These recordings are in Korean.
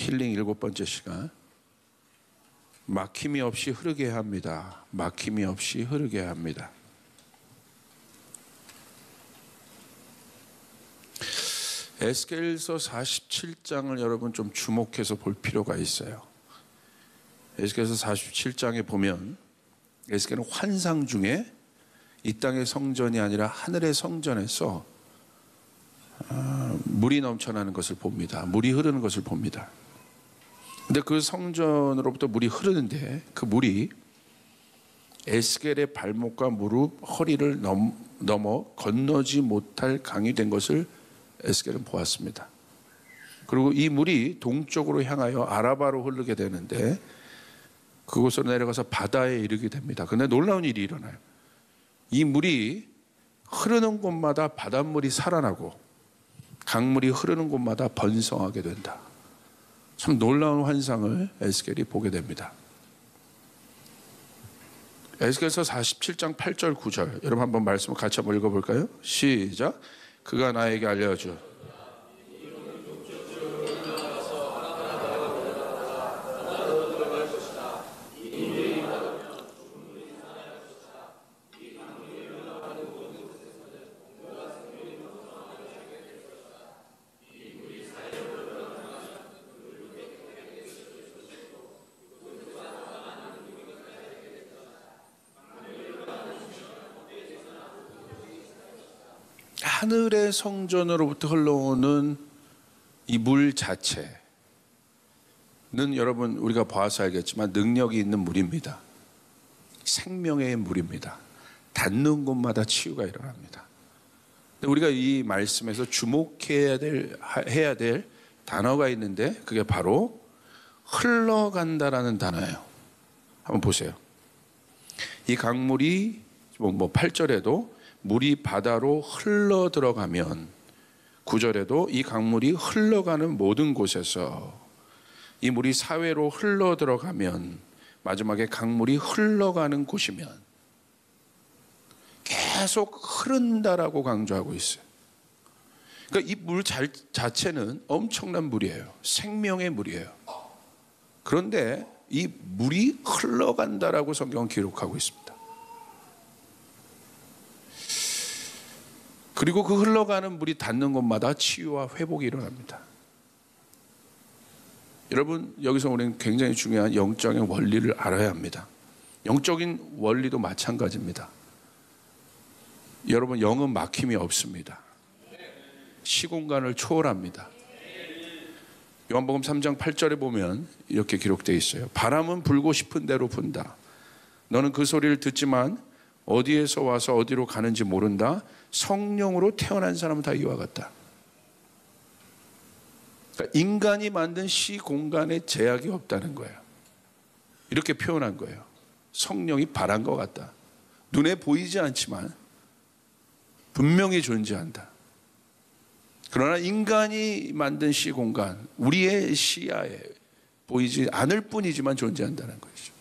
힐링 7번째 시간. 막힘이 없이 흐르게 합니다. 막힘이 없이 흐르게 합니다. 에스겔서 47장을 여러분 좀 주목해서 볼 필요가 있어요. 에스겔서 47장에 보면 에스겔은 환상 중에 이 땅의 성전이 아니라 하늘의 성전에서 물이 넘쳐나는 것을 봅니다. 물이 흐르는 것을 봅니다. 근데 그 성전으로부터 물이 흐르는데 그 물이 에스겔의 발목과 무릎, 허리를 넘어 건너지 못할 강이 된 것을 에스겔은 보았습니다. 그리고 이 물이 동쪽으로 향하여 아라바로 흐르게 되는데 그곳으로 내려가서 바다에 이르게 됩니다. 그런데 놀라운 일이 일어나요. 이 물이 흐르는 곳마다 바닷물이 살아나고 강물이 흐르는 곳마다 번성하게 된다. 참 놀라운 환상을 에스겔이 보게 됩니다. 에스겔서 47장 8절 9절 여러분 한번 말씀을 같이 한번 읽어볼까요? 시작. 그가 나에게 알려줘. 하늘의 성전으로부터 흘러오는 이 물 자체는 여러분 우리가 봐서 알겠지만 능력이 있는 물입니다. 생명의 물입니다. 닿는 곳마다 치유가 일어납니다. 우리가 이 말씀에서 주목해야 될 단어가 있는데 그게 바로 흘러간다라는 단어예요. 한번 보세요. 이 강물이 8절에도 물이 바다로 흘러 들어가면 9절에도 이 강물이 흘러가는 모든 곳에서 이 물이 사회로 흘러 들어가면 마지막에 강물이 흘러가는 곳이면 계속 흐른다라고 강조하고 있어요. 그러니까 이 물 자체는 엄청난 물이에요. 생명의 물이에요. 그런데 이 물이 흘러간다라고 성경은 기록하고 있습니다. 그리고 그 흘러가는 물이 닿는 곳마다 치유와 회복이 일어납니다. 여러분 여기서 우리는 굉장히 중요한 영적인 원리를 알아야 합니다. 영적인 원리도 마찬가지입니다. 여러분 영은 막힘이 없습니다. 시공간을 초월합니다. 요한복음 3장 8절에 보면 이렇게 기록되어 있어요. 바람은 불고 싶은 대로 분다. 너는 그 소리를 듣지만 어디에서 와서 어디로 가는지 모른다. 성령으로 태어난 사람은 다 이와 같다. 그러니까 인간이 만든 시공간에 제약이 없다는 거예요. 이렇게 표현한 거예요. 성령이 바란 것 같다. 눈에 보이지 않지만 분명히 존재한다. 그러나 인간이 만든 시공간, 우리의 시야에 보이지 않을 뿐이지만 존재한다는 것이죠.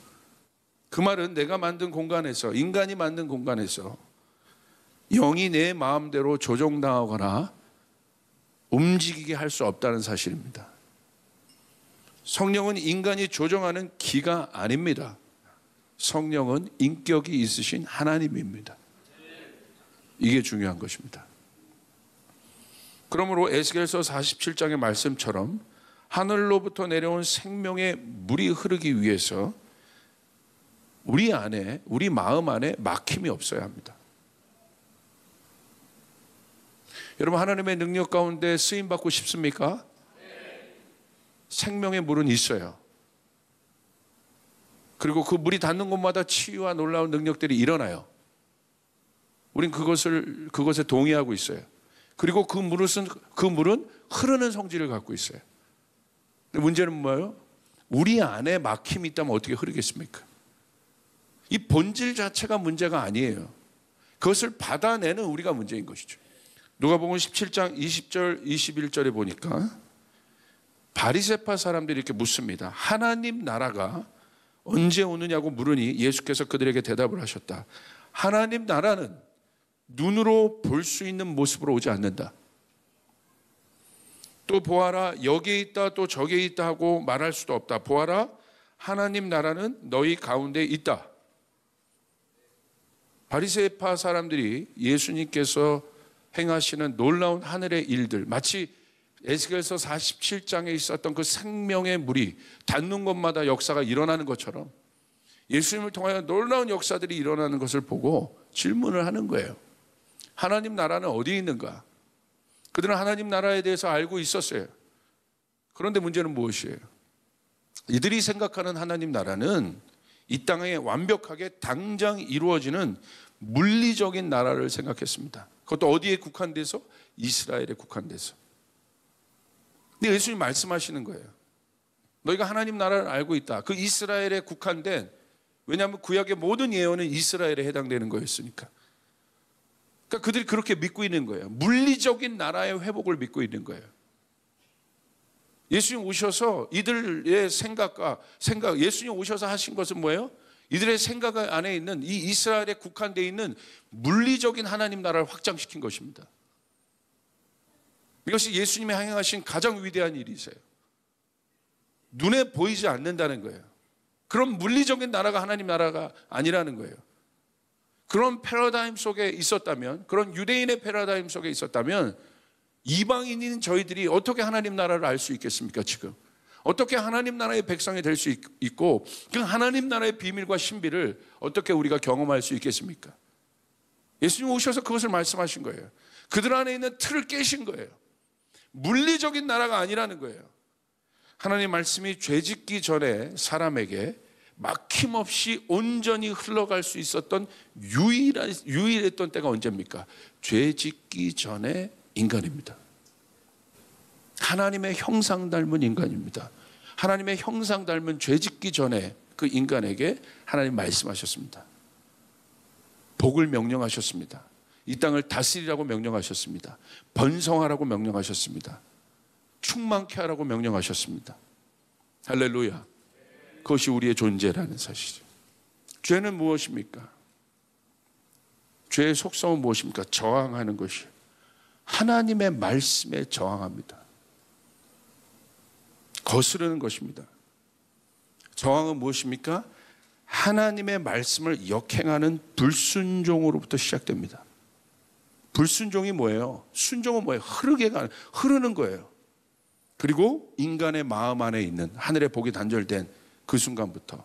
그 말은 내가 만든 공간에서, 인간이 만든 공간에서 영이 내 마음대로 조종당하거나 움직이게 할 수 없다는 사실입니다. 성령은 인간이 조종하는 기가 아닙니다. 성령은 인격이 있으신 하나님입니다. 이게 중요한 것입니다. 그러므로 에스겔서 47장의 말씀처럼 하늘로부터 내려온 생명의 물이 흐르기 위해서 우리 안에, 우리 마음 안에 막힘이 없어야 합니다. 여러분 하나님의 능력 가운데 쓰임받고 싶습니까? 생명의 물은 있어요. 그리고 그 물이 닿는 곳마다 치유와 놀라운 능력들이 일어나요. 우린 그것에 동의하고 있어요. 그리고 그 물은 흐르는 성질을 갖고 있어요. 근데 문제는 뭐예요? 우리 안에 막힘이 있다면 어떻게 흐르겠습니까? 이 본질 자체가 문제가 아니에요. 그것을 받아내는 우리가 문제인 것이죠. 누가복음 17장 20절 21절에 보니까 바리새파 사람들이 이렇게 묻습니다. 하나님 나라가 언제 오느냐고 물으니 예수께서 그들에게 대답을 하셨다. 하나님 나라는 눈으로 볼 수 있는 모습으로 오지 않는다. 또 보아라 여기에 있다 또 저기에 있다 하고 말할 수도 없다. 보아라 하나님 나라는 너희 가운데 있다. 바리새파 사람들이 예수님께서 행하시는 놀라운 하늘의 일들, 마치 에스겔서 47장에 있었던 그 생명의 물이 닿는 곳마다 역사가 일어나는 것처럼 예수님을 통하여 놀라운 역사들이 일어나는 것을 보고 질문을 하는 거예요. 하나님 나라는 어디에 있는가? 그들은 하나님 나라에 대해서 알고 있었어요. 그런데 문제는 무엇이에요? 이들이 생각하는 하나님 나라는 이 땅에 완벽하게 당장 이루어지는 물리적인 나라를 생각했습니다. 그것도 어디에 국한돼서? 이스라엘에 국한돼서. 근데 예수님이 말씀하시는 거예요. 너희가 하나님 나라를 알고 있다. 그 이스라엘에 국한된, 왜냐하면 구약의 모든 예언은 이스라엘에 해당되는 거였으니까. 그러니까 그들이 그렇게 믿고 있는 거예요. 물리적인 나라의 회복을 믿고 있는 거예요. 예수님 오셔서 이들의 예수님 오셔서 하신 것은 뭐예요? 이들의 생각 안에 있는 이 이스라엘에 국한되어 있는 물리적인 하나님 나라를 확장시킨 것입니다. 이것이 예수님이 행하신 가장 위대한 일이세요. 눈에 보이지 않는다는 거예요. 그런 물리적인 나라가 하나님 나라가 아니라는 거예요. 그런 패러다임 속에 있었다면, 그런 유대인의 패러다임 속에 있었다면 이방인인 저희들이 어떻게 하나님 나라를 알 수 있겠습니까? 지금 어떻게 하나님 나라의 백성이 될 수 있고 그 하나님 나라의 비밀과 신비를 어떻게 우리가 경험할 수 있겠습니까? 예수님 오셔서 그것을 말씀하신 거예요. 그들 안에 있는 틀을 깨신 거예요. 물리적인 나라가 아니라는 거예요. 하나님 말씀이 죄짓기 전에 사람에게 막힘없이 온전히 흘러갈 수 있었던 유일했던 때가 언제입니까? 죄짓기 전에 인간입니다. 하나님의 형상 닮은 인간입니다. 하나님의 형상 닮은 죄짓기 전에 그 인간에게 하나님 말씀하셨습니다. 복을 명령하셨습니다. 이 땅을 다스리라고 명령하셨습니다. 번성하라고 명령하셨습니다. 충만케 하라고 명령하셨습니다. 할렐루야. 그것이 우리의 존재라는 사실이죠. 죄는 무엇입니까? 죄의 속성은 무엇입니까? 저항하는 것이에요. 하나님의 말씀에 저항합니다. 거스르는 것입니다. 저항은 무엇입니까? 하나님의 말씀을 역행하는 불순종으로부터 시작됩니다. 불순종이 뭐예요? 순종은 뭐예요? 흐르는 거예요. 그리고 인간의 마음 안에 있는, 하늘의 복이 단절된 그 순간부터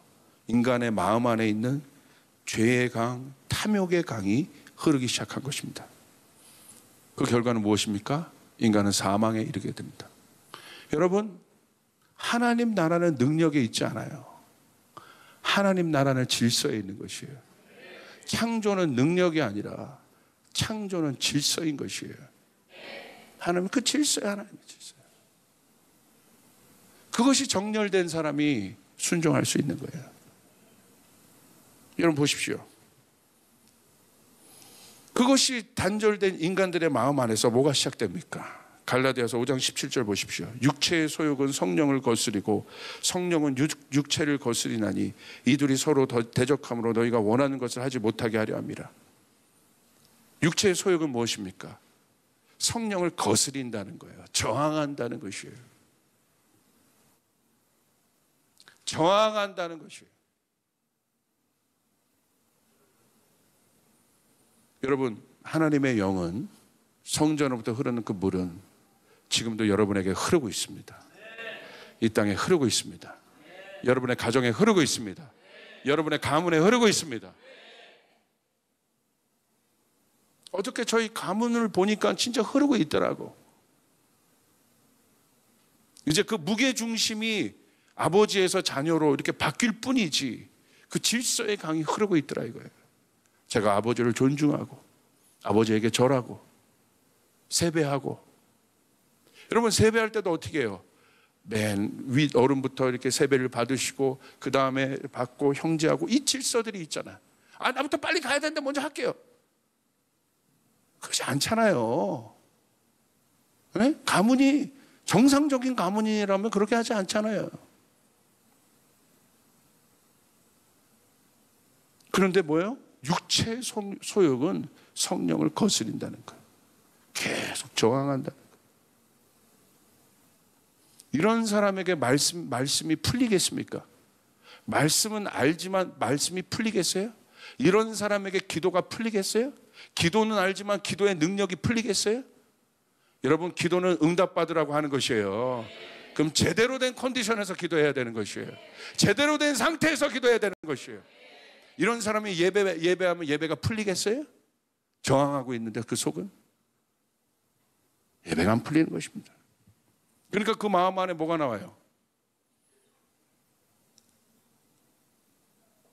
인간의 마음 안에 있는 죄의 강, 탐욕의 강이 흐르기 시작한 것입니다. 그 결과는 무엇입니까? 인간은 사망에 이르게 됩니다. 여러분, 하나님 나라는 능력에 있지 않아요. 하나님 나라는 질서에 있는 것이에요. 창조는 능력이 아니라 창조는 질서인 것이에요. 하나님 그 질서에 하나님의 질서. 그것이 정렬된 사람이 순종할 수 있는 거예요. 여러분 보십시오. 그것이 단절된 인간들의 마음 안에서 뭐가 시작됩니까? 갈라디아서 5장 17절 보십시오. 육체의 소욕은 성령을 거스리고 성령은 육체를 거스리나니 이들이 서로 대적함으로 너희가 원하는 것을 하지 못하게 하려 함이라. 육체의 소욕은 무엇입니까? 성령을 거스린다는 거예요. 저항한다는 것이에요. 저항한다는 것이에요. 여러분, 하나님의 영은 성전으로부터 흐르는 그 물은 지금도 여러분에게 흐르고 있습니다. 이 땅에 흐르고 있습니다. 여러분의 가정에 흐르고 있습니다. 여러분의 가문에 흐르고 있습니다. 어저께 저희 가문을 보니까 진짜 흐르고 있더라고. 이제 그 무게중심이 아버지에서 자녀로 이렇게 바뀔 뿐이지 그 질서의 강이 흐르고 있더라 이거예요. 제가 아버지를 존중하고 아버지에게 절하고 세배하고. 여러분, 세배할 때도 어떻게 해요? 맨 윗 어른부터 이렇게 세배를 받으시고 그 다음에 받고 형제하고 이 질서들이 있잖아. 나부터 빨리 가야 되는데 먼저 할게요. 그렇지 않잖아요. 네? 가문이 정상적인 가문이라면 그렇게 하지 않잖아요. 그런데 뭐예요? 육체의 소욕은 성령을 거스린다는 거예요. 계속 저항한다는 거예요. 이런 사람에게 말씀이 풀리겠습니까? 말씀은 알지만 말씀이 풀리겠어요? 이런 사람에게 기도가 풀리겠어요? 기도는 알지만 기도의 능력이 풀리겠어요? 여러분, 기도는 응답받으라고 하는 것이에요. 그럼 제대로 된 컨디션에서 기도해야 되는 것이에요. 제대로 된 상태에서 기도해야 되는 것이에요. 이런 사람이 예배하면 예배가 풀리겠어요? 저항하고 있는데 그 속은 예배가 안 풀리는 것입니다. 그러니까 그 마음 안에 뭐가 나와요?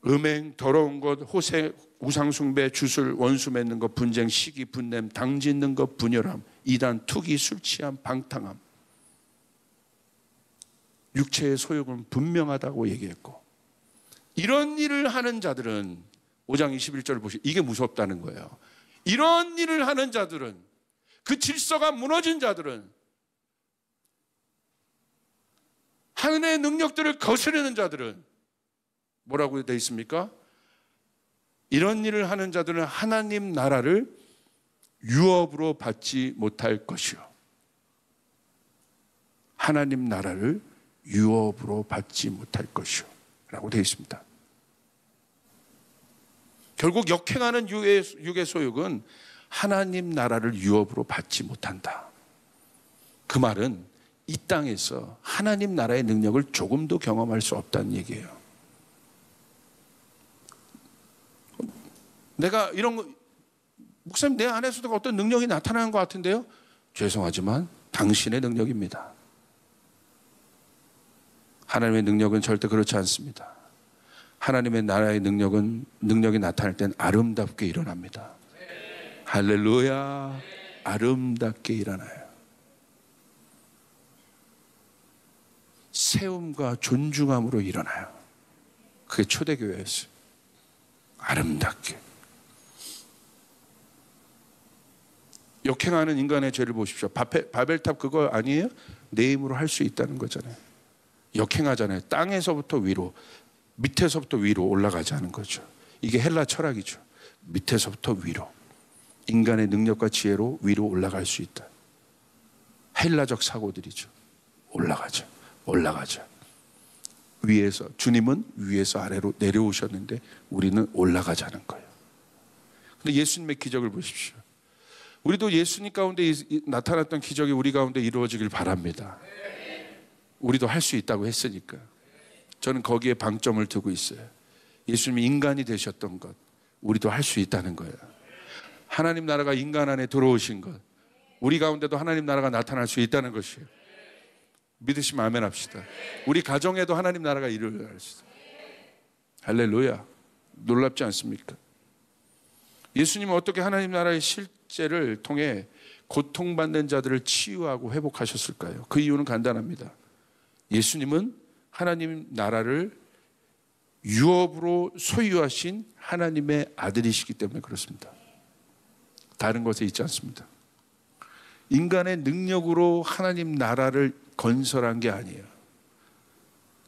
음행, 더러운 것, 호색, 우상숭배, 주술, 원수 맺는 것, 분쟁, 시기, 분냄, 당 짓는 것, 분열함, 이단, 투기, 술 취함, 방탕함. 육체의 소욕은 분명하다고 얘기했고, 이런 일을 하는 자들은 5장 21절을 보시면 이게 무섭다는 거예요. 이런 일을 하는 자들은, 그 질서가 무너진 자들은, 하늘의 능력들을 거스르는 자들은 뭐라고 되어 있습니까? 이런 일을 하는 자들은 하나님 나라를 유업으로 받지 못할 것이요. 하나님 나라를 유업으로 받지 못할 것이요 라고 되어 있습니다. 결국 역행하는 육의 소욕은 하나님 나라를 유업으로 받지 못한다. 그 말은 이 땅에서 하나님 나라의 능력을 조금도 경험할 수 없다는 얘기예요. 내가 이런 거, 목사님 내 안에서도 어떤 능력이 나타나는 것 같은데요? 죄송하지만 당신의 능력입니다. 하나님의 능력은 절대 그렇지 않습니다. 하나님의 나라의 능력이 나타날 땐 아름답게 일어납니다. 할렐루야. 아름답게 일어나요. 세움과 존중함으로 일어나요. 그게 초대교회였어요. 아름답게. 역행하는 인간의 죄를 보십시오. 바벨탑 그거 아니에요? 내 힘으로 할 수 있다는 거잖아요. 역행하잖아요. 땅에서부터 위로, 밑에서부터 위로 올라가지 않은 거죠. 이게 헬라 철학이죠. 밑에서부터 위로, 인간의 능력과 지혜로 위로 올라갈 수 있다. 헬라적 사고들이죠. 올라가죠. 위에서, 주님은 위에서 아래로 내려오셨는데 우리는 올라가자는 거예요. 근데 예수님의 기적을 보십시오. 우리도 예수님 가운데 나타났던 기적이 우리 가운데 이루어지길 바랍니다. 우리도 할 수 있다고 했으니까. 저는 거기에 방점을 두고 있어요. 예수님이 인간이 되셨던 것, 우리도 할 수 있다는 거예요. 하나님 나라가 인간 안에 들어오신 것, 우리 가운데도 하나님 나라가 나타날 수 있다는 것이에요. 믿으시면 아멘 합시다. 우리 가정에도 하나님 나라가 일어날 수 있어요. 할렐루야. 놀랍지 않습니까? 예수님은 어떻게 하나님 나라의 실제를 통해 고통받는 자들을 치유하고 회복하셨을까요? 그 이유는 간단합니다. 예수님은 하나님 나라를 유업으로 소유하신 하나님의 아들이시기 때문에 그렇습니다. 다른 것에 있지 않습니다. 인간의 능력으로 하나님 나라를 건설한 게 아니에요.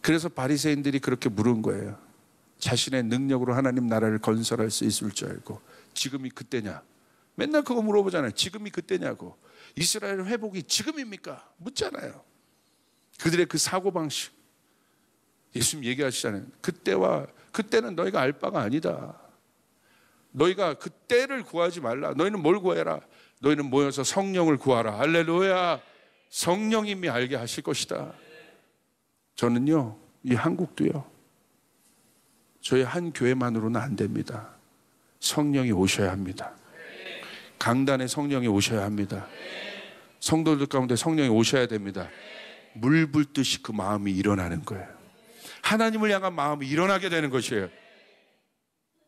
그래서 바리새인들이 그렇게 물은 거예요. 자신의 능력으로 하나님 나라를 건설할 수 있을 줄 알고 지금이 그때냐? 맨날 그거 물어보잖아요. 지금이 그때냐고. 이스라엘 회복이 지금입니까? 묻잖아요. 그들의 그 사고방식. 예수님 얘기하시잖아요. 그때는 너희가 알 바가 아니다. 너희가 그때를 구하지 말라. 너희는 뭘 구해라? 너희는 모여서 성령을 구하라. 할렐루야. 성령님이 알게 하실 것이다. 저는요, 이 한국도요, 저희 한 교회만으로는 안 됩니다. 성령이 오셔야 합니다. 강단에 성령이 오셔야 합니다. 성도들 가운데 성령이 오셔야 됩니다. 물 붓듯이 그 마음이 일어나는 거예요. 하나님을 향한 마음이 일어나게 되는 것이에요.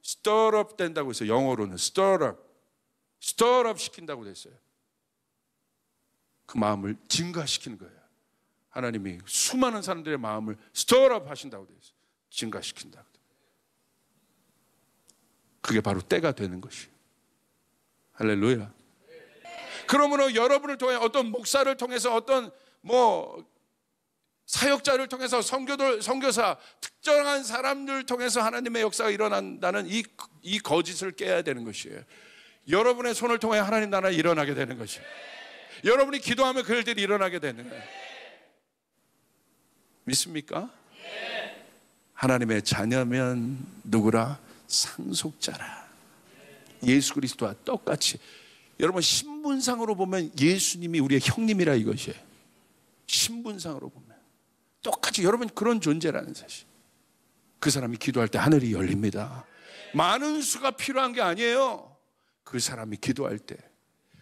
stir up 된다고 했어요. 영어로는 stir up 시킨다고 했어요. 그 마음을 증가시키는 거예요. 하나님이 수많은 사람들의 마음을 stir up 하신다고 되어 있어요. 증가시킨다. 그게 바로 때가 되는 것이에요. 할렐루야. 그러므로 여러분을 통해, 어떤 목사를 통해서, 어떤 사역자를 통해서, 선교사, 특정한 사람들을 통해서 하나님의 역사가 일어난다는 이 거짓을 깨야 되는 것이에요. 여러분의 손을 통해 하나님 나라가 일어나게 되는 것이에요. 여러분이 기도하면 그 일들이 일어나게 되는 거예요. 믿습니까? 하나님의 자녀면 누구라? 상속자라. 예수 그리스도와 똑같이. 여러분, 신분상으로 보면 예수님이 우리의 형님이라 이것이에요. 신분상으로 보면 똑같이 여러분 그런 존재라는 사실. 그 사람이 기도할 때 하늘이 열립니다. 많은 수가 필요한 게 아니에요. 그 사람이 기도할 때,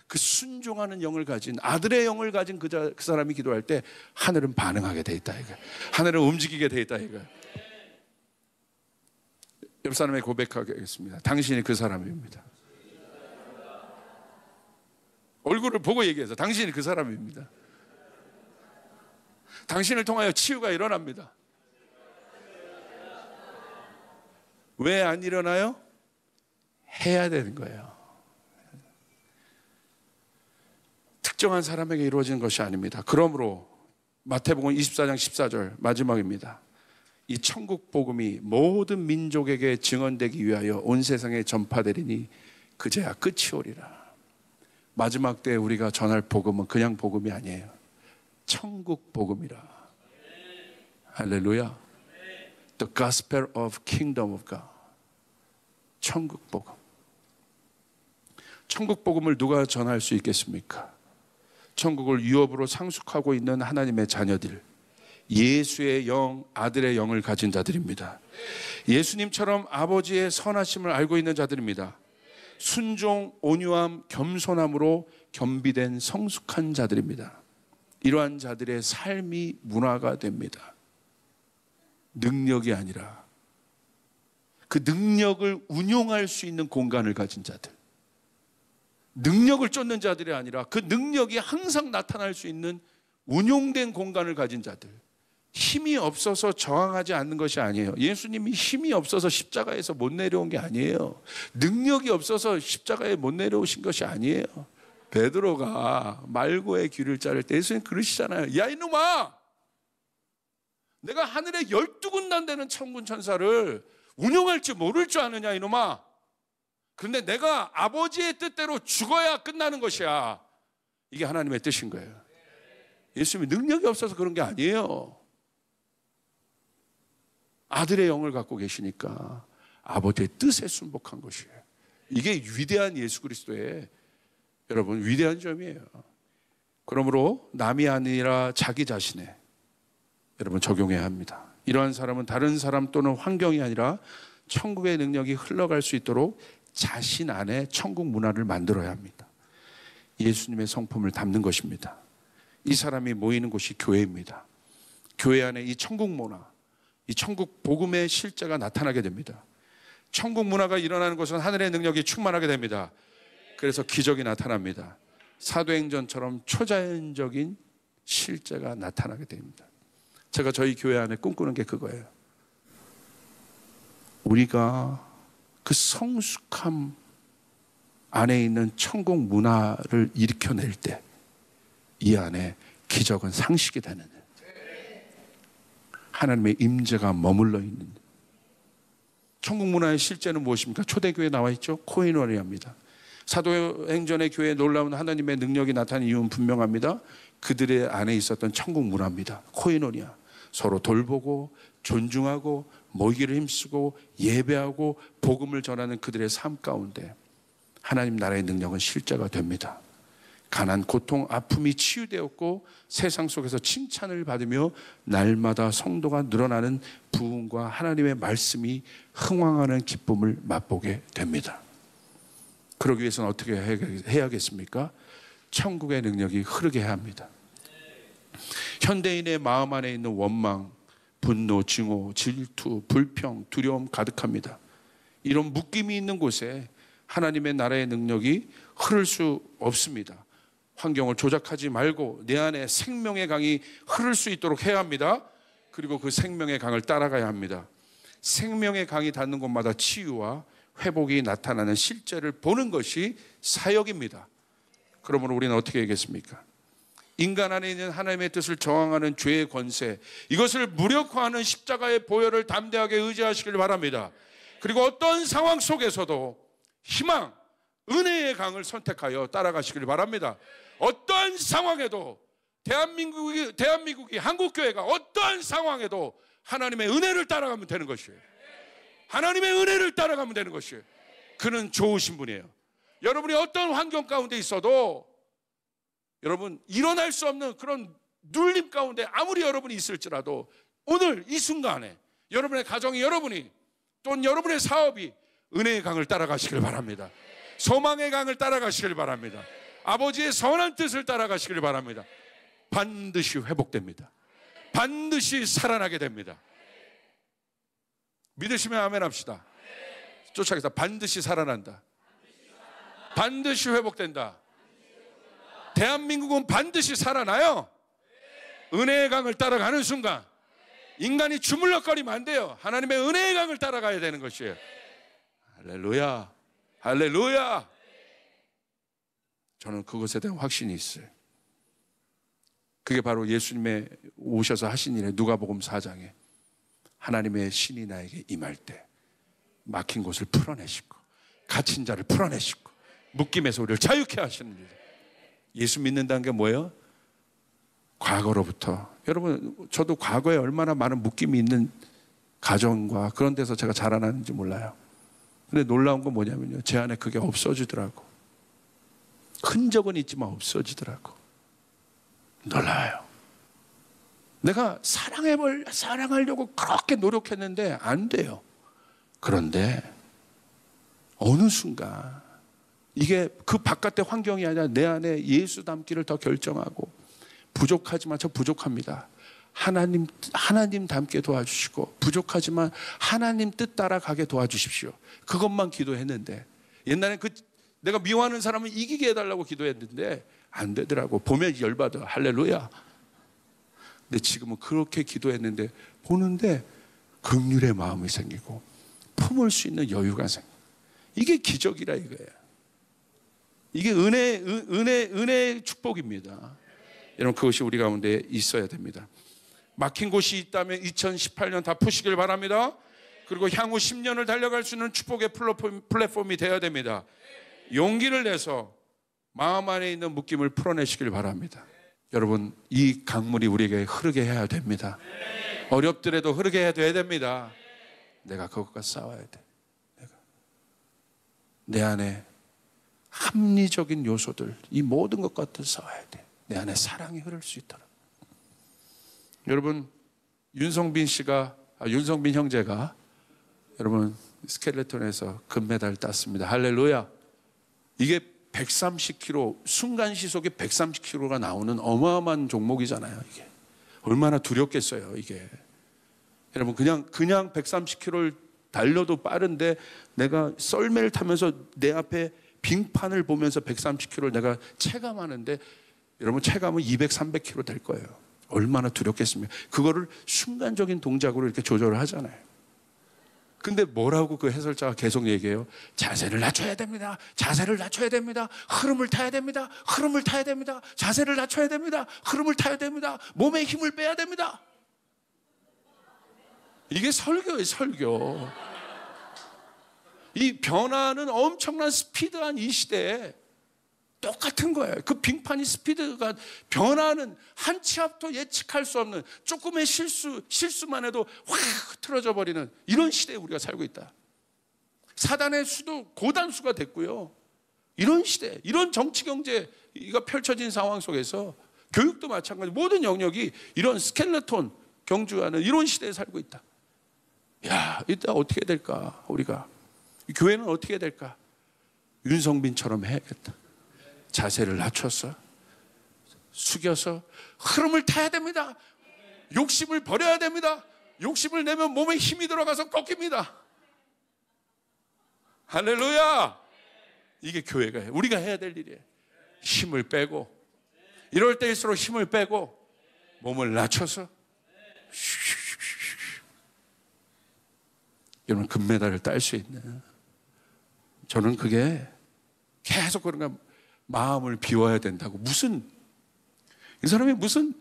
그 순종하는 영을 가진, 아들의 영을 가진 그 사람이 기도할 때 하늘은 반응하게 돼 있다 이거. 하늘은 움직이게 돼 있다 이거. 옆 사람에게 고백하겠습니다. 당신이 그 사람입니다. 얼굴을 보고 얘기해서 당신이 그 사람입니다. 당신을 통하여 치유가 일어납니다. 왜 안 일어나요? 해야 되는 거예요. 특정한 사람에게 이루어지는 것이 아닙니다. 그러므로 마태복음 24장 14절 마지막입니다. 이 천국 복음이 모든 민족에게 증언되기 위하여 온 세상에 전파되리니 그제야 끝이 오리라. 마지막 때에 우리가 전할 복음은 그냥 복음이 아니에요. 천국 복음이라. 할렐루야. The gospel of kingdom of God. 천국 복음. 천국 복음을 누가 전할 수 있겠습니까? 천국을 유업으로 상속하고 있는 하나님의 자녀들, 예수의 영, 아들의 영을 가진 자들입니다. 예수님처럼 아버지의 선하심을 알고 있는 자들입니다. 순종, 온유함, 겸손함으로 겸비된 성숙한 자들입니다. 이러한 자들의 삶이 문화가 됩니다. 능력이 아니라 그 능력을 운용할 수 있는 공간을 가진 자들, 능력을 쫓는 자들이 아니라 그 능력이 항상 나타날 수 있는 운용된 공간을 가진 자들, 힘이 없어서 저항하지 않는 것이 아니에요. 예수님이 힘이 없어서 십자가에서 못 내려온 게 아니에요. 능력이 없어서 십자가에 못 내려오신 것이 아니에요. 베드로가 말고의 귀를 자를 때 예수님 그러시잖아요. 야 이놈아, 내가 하늘에 12군단 되는 천군 천사를 운용할 줄 모를 줄 아느냐 이놈아. 그런데 내가 아버지의 뜻대로 죽어야 끝나는 것이야. 이게 하나님의 뜻인 거예요. 예수님이 능력이 없어서 그런 게 아니에요. 아들의 영을 갖고 계시니까 아버지의 뜻에 순복한 것이에요. 이게 위대한 예수 그리스도의 여러분 위대한 점이에요. 그러므로 남이 아니라 자기 자신에 여러분 적용해야 합니다. 이러한 사람은 다른 사람 또는 환경이 아니라 천국의 능력이 흘러갈 수 있도록 자신 안에 천국 문화를 만들어야 합니다. 예수님의 성품을 담는 것입니다. 이 사람이 모이는 곳이 교회입니다. 교회 안에 이 천국 문화, 이 천국 복음의 실제가 나타나게 됩니다. 천국 문화가 일어나는 곳은 하늘의 능력이 충만하게 됩니다. 그래서 기적이 나타납니다. 사도행전처럼 초자연적인 실제가 나타나게 됩니다. 제가 저희 교회 안에 꿈꾸는 게 그거예요. 우리가 그 성숙함 안에 있는 천국 문화를 일으켜낼 때 이 안에 기적은 상식이 되는, 하나님의 임재가 머물러 있는. 천국 문화의 실제는 무엇입니까? 초대교회에 나와 있죠. 코이노니아입니다. 사도행전의 교회에 놀라운 하나님의 능력이 나타난 이유는 분명합니다. 그들의 안에 있었던 천국 문화입니다. 코이노니아. 서로 돌보고 존중하고 모이기를 힘쓰고 예배하고 복음을 전하는 그들의 삶 가운데 하나님 나라의 능력은 실제가 됩니다. 가난, 고통, 아픔이 치유되었고 세상 속에서 칭찬을 받으며 날마다 성도가 늘어나는 부흥과 하나님의 말씀이 흥왕하는 기쁨을 맛보게 됩니다. 그러기 위해서는 어떻게 해야겠습니까? 천국의 능력이 흐르게 해야 합니다. 현대인의 마음 안에 있는 원망, 분노, 증오, 질투, 불평, 두려움 가득합니다. 이런 묶임이 있는 곳에 하나님의 나라의 능력이 흐를 수 없습니다. 환경을 조작하지 말고 내 안에 생명의 강이 흐를 수 있도록 해야 합니다. 그리고 그 생명의 강을 따라가야 합니다. 생명의 강이 닿는 곳마다 치유와 회복이 나타나는 실제를 보는 것이 사역입니다. 그러므로 우리는 어떻게 하겠습니까? 인간 안에 있는 하나님의 뜻을 저항하는 죄의 권세, 이것을 무력화하는 십자가의 보혈을 담대하게 의지하시길 바랍니다. 그리고 어떤 상황 속에서도 희망, 은혜의 강을 선택하여 따라가시길 바랍니다. 어떤 상황에도 대한민국이 한국교회가 어떠한 상황에도 하나님의 은혜를 따라가면 되는 것이에요. 하나님의 은혜를 따라가면 되는 것이에요. 그는 좋으신 분이에요. 여러분이 어떤 환경 가운데 있어도 여러분 일어날 수 없는 그런 눌림 가운데 아무리 여러분이 있을지라도 오늘 이 순간에 여러분의 가정이, 여러분이 또는 여러분의 사업이 은혜의 강을 따라가시길 바랍니다. 소망의 강을 따라가시길 바랍니다. 아버지의 선한 뜻을 따라가시길 바랍니다. 반드시 회복됩니다. 반드시 살아나게 됩니다. 믿으시면 아멘 합시다. 쫓아가겠다. 반드시 살아난다. 반드시 회복된다. 대한민국은 반드시 살아나요. 은혜의 강을 따라가는 순간 인간이 주물럭거리면 안 돼요. 하나님의 은혜의 강을 따라가야 되는 것이에요. 할렐루야, 할렐루야. 저는 그것에 대한 확신이 있어요. 그게 바로 예수님의 오셔서 하신 일에 누가복음 4장에 하나님의 신이 나에게 임할 때 막힌 곳을 풀어내시고 갇힌 자를 풀어내시고 묶임에서 우리를 자유케 하시는 일. 예수 믿는다는 게 뭐예요? 과거로부터, 여러분 저도 과거에 얼마나 많은 묶임이 있는 가정과 그런 데서 제가 자라났는지 몰라요. 근데 놀라운 건 뭐냐면요, 제 안에 그게 없어지더라고. 흔적은 있지만 없어지더라고. 놀라요. 내가 사랑하려고 그렇게 노력했는데 안 돼요. 그런데 어느 순간 이게 그 바깥의 환경이 아니라 내 안에 예수 닮기를 더 결정하고, 부족하지만 저 부족합니다. 하나님 닮게 도와주시고, 부족하지만 하나님 뜻 따라가게 도와주십시오. 그것만 기도했는데, 옛날엔 내가 미워하는 사람을 이기게 해달라고 기도했는데 안 되더라고. 보면 열받아. 할렐루야. 근데 지금은 그렇게 기도했는데 보는데 긍휼의 마음이 생기고 품을 수 있는 여유가 생기고, 이게 기적이라 이거예요. 이게 은혜의 축복입니다. 여러분 그것이 우리 가운데 있어야 됩니다. 막힌 곳이 있다면 2018년 다 푸시길 바랍니다. 그리고 향후 10년을 달려갈 수 있는 축복의 플랫폼이 되어야 됩니다. 용기를 내서 마음 안에 있는 묶임을 풀어내시길 바랍니다. 여러분 이 강물이 우리에게 흐르게 해야 됩니다. 어렵더라도 흐르게 해야 됩니다. 내가 그것과 싸워야 돼. 내 안에 합리적인 요소들, 이 모든 것과 싸워야 돼. 내 안에 사랑이 흐를 수 있도록. 여러분 윤성빈 형제가 여러분 스켈레톤에서 금메달 땄습니다. 할렐루야. 이게 130kg, 순간 시속에 130kg가 나오는 어마어마한 종목이잖아요. 이게 얼마나 두렵겠어요. 이게 여러분 그냥 130km를 달려도 빠른데 내가 썰매를 타면서 내 앞에 빙판을 보면서 130km를 내가 체감하는데, 여러분 체감은 200, 300km 될 거예요. 얼마나 두렵겠습니까? 그거를 순간적인 동작으로 이렇게 조절을 하잖아요. 근데 뭐라고 그 해설자가 계속 얘기해요? 자세를 낮춰야 됩니다. 자세를 낮춰야 됩니다. 흐름을 타야 됩니다. 흐름을 타야 됩니다. 자세를 낮춰야 됩니다. 흐름을 타야 됩니다. 몸에 힘을 빼야 됩니다. 이게 설교예요, 설교. 이 변화는 엄청난 스피드한 이 시대에 똑같은 거예요. 그 빙판이 스피드가, 변화는 한 치 앞도 예측할 수 없는 조금의 실수만 해도 확 틀어져 버리는 이런 시대에 우리가 살고 있다. 사단의 수도 고단수가 됐고요. 이런 시대, 이런 정치 경제가 펼쳐진 상황 속에서 교육도 마찬가지, 모든 영역이 이런 스켈레톤 경주하는 이런 시대에 살고 있다. 야, 이따 어떻게 될까? 우리가 교회는 어떻게 될까? 윤성빈처럼 해야겠다. 자세를 낮춰서 숙여서 흐름을 타야 됩니다. 욕심을 버려야 됩니다. 욕심을 내면 몸에 힘이 들어가서 꺾입니다. 할렐루야. 이게 교회가 해. 우리가 해야 될 일이에요. 힘을 빼고, 이럴 때일수록 힘을 빼고 몸을 낮춰서 여러분 금메달을 딸 수 있는, 저는 그게 계속 그런가 마음을 비워야 된다고. 이 사람이 무슨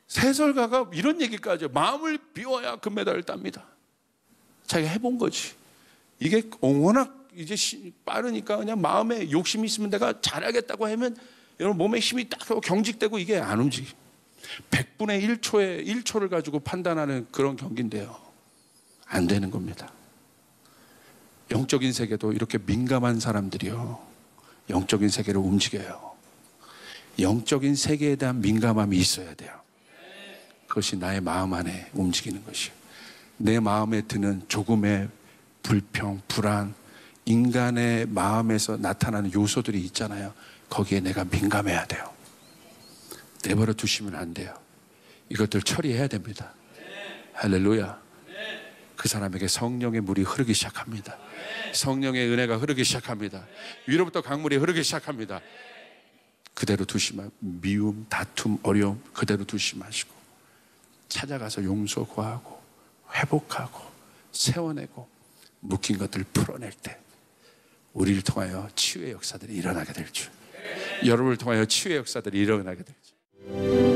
세설가가 이런 얘기까지, 마음을 비워야 금메달을 땁니다. 자기가 해본 거지. 이게 워낙 이제 빠르니까 그냥 마음에 욕심이 있으면 내가 잘하겠다고 하면 여러분 몸에 힘이 딱 경직되고 이게 안 움직이. 100분의 1초를 가지고 판단하는 그런 경기인데요. 안 되는 겁니다. 영적인 세계도 이렇게 민감한 사람들이요, 영적인 세계를 움직여요. 영적인 세계에 대한 민감함이 있어야 돼요. 그것이 나의 마음 안에 움직이는 것이에요. 내 마음에 드는 조금의 불평, 불안, 인간의 마음에서 나타나는 요소들이 있잖아요. 거기에 내가 민감해야 돼요. 내버려 두시면 안 돼요. 이것들 처리해야 됩니다. 할렐루야. 그 사람에게 성령의 물이 흐르기 시작합니다. 성령의 은혜가 흐르기 시작합니다. 위로부터 강물이 흐르기 시작합니다. 그대로 두시면, 미움, 다툼, 어려움 그대로 두시 마시고 찾아가서 용서 구하고 회복하고 세워내고 묶인 것들을 풀어낼 때 우리를 통하여 치유의 역사들이 일어나게 될 줄, 여러분을 통하여 치유의 역사들이 일어나게 될 줄.